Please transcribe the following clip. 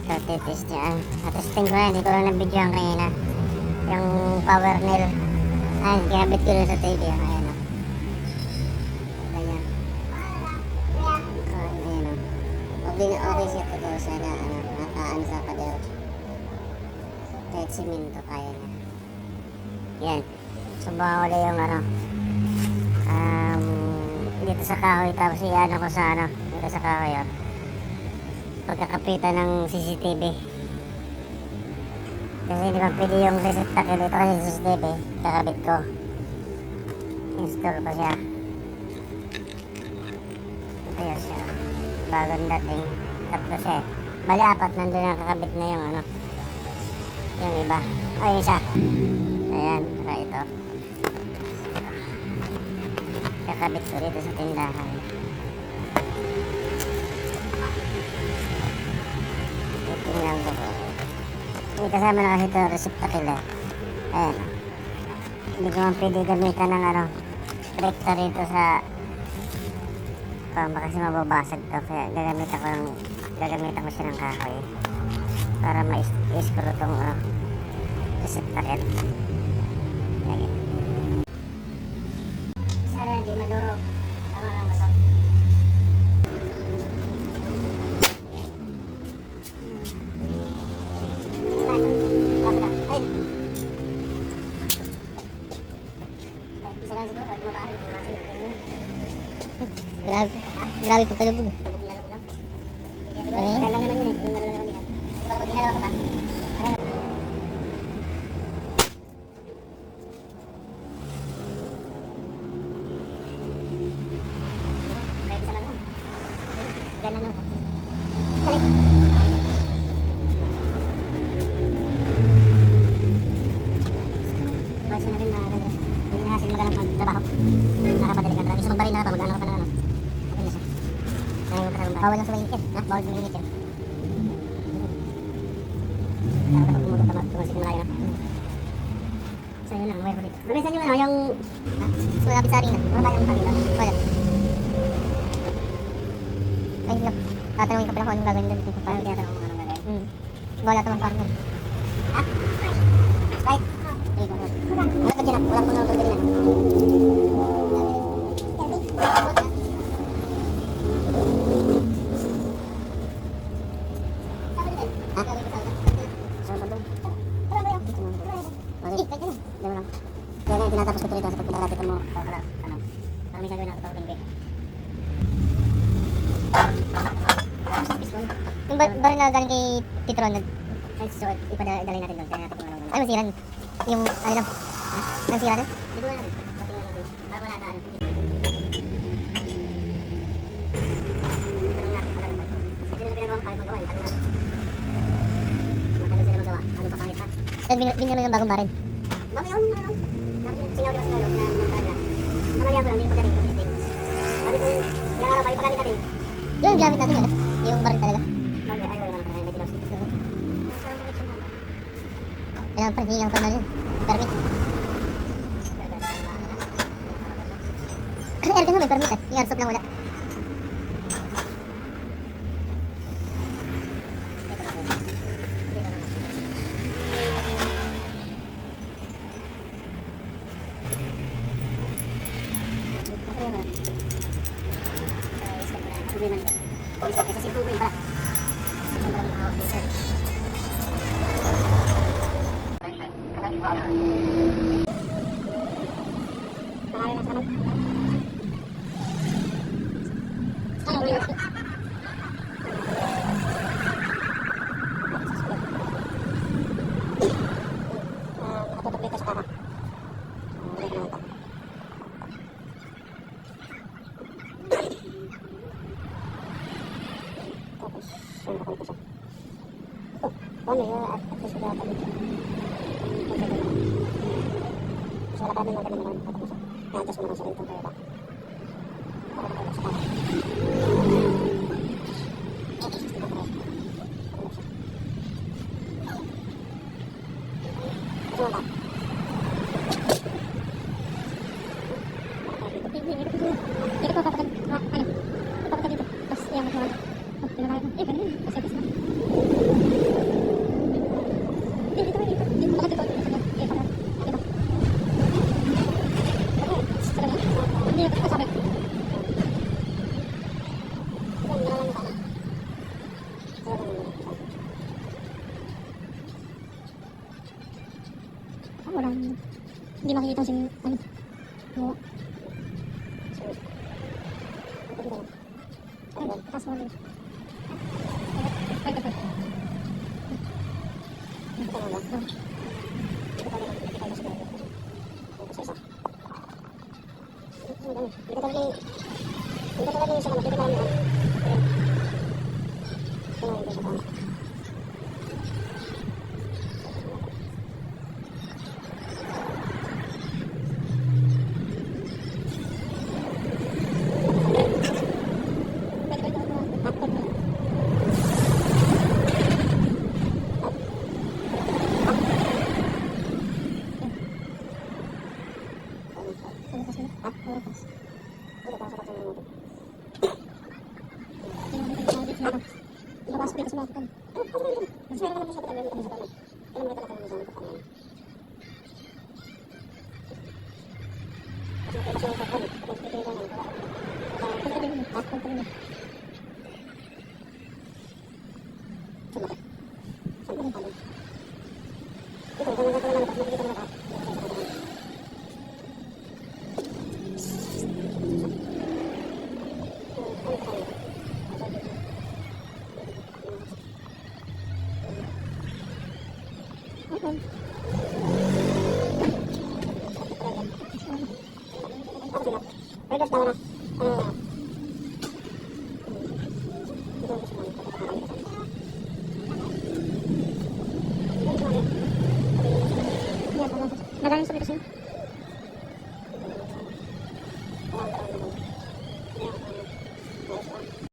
So, titest niya. Testing ko na, hindi ko lang nabidyoan kanina. Yung power nail. Ayan, kinabit ko rin sa TV. Ayan o. Ayan. Ayan o. Okay siya ito daw siya na nataan sa pader. Kahit simento kaya na. Yan. Subukan ko yung dito sa kahoy, tapos i-ano ko sa dito sa kahoy o. Pagkakapitan ng CCTV. Kasi hindi pa pwede yung reset tack dito kasi CCTV. Kakabit ko. Install ko siya. Ito yun siya. Bagong dating. Tatlo siya eh. Bali apat, nandun ang kakabit na yung yung iba. Ay, isa. Ayan, saka ito. Kakabit ko dito sa tindahan. Tingnan ko po. May kasama na kasi ito receptacle eh. Ayan. Hindi ko man pwede gamitan ng rekta rito sa baka kasi mababasag to. Kaya gagamitan ko siya ng kahoy para ma-screw itong receptacle. Ayan. Sana hindi madurog. Tama lang ba ito? Grabe pa kalabog. Bawal lang sa mainit yan. Bawal sa mainit yan. Dapat pag tumasik na kayo na. So yun lang, wire ko dito. Mamisan nyo yung malapit sa arena. Wala tayong pagila. Wala. Ay, lang. Tatanungin ko pala kung anong gagawin doon. Parang tinatanong kung anong gagawin. Wala naman partner. Ha? Right? Wala pa dyan. Wala pa nang tubig na. Tinatapos ko ito rito sa pagpinarapit mo para may gagawin ako ito tingin. Yung baril na galing kay Petron so ipadalay natin doon. Kaya natin kung ano. Ay masiran. Yung lang. Nagsira doon? Hindi ko natin. Bago nataan. Binigyan mo yung bagong baril. Bakit yun? Sinaw di ba sa loob na nagtaga? Namalihan ko lang, hindi ko pagaling yung testing. Sabi ko, yung araw ba, ipagamit natin. Yung gamit natin yun, yung baril talaga. Bakit? Ay, wala naman may tilos. Kailangan pa, hindi lang pa na yun. Permit. Airgun mo may permit eh, yung airsoft lang wala. Terus yang Hindi makikita si ano. Gawa. Tapos mo din. Nagaling sa kasi.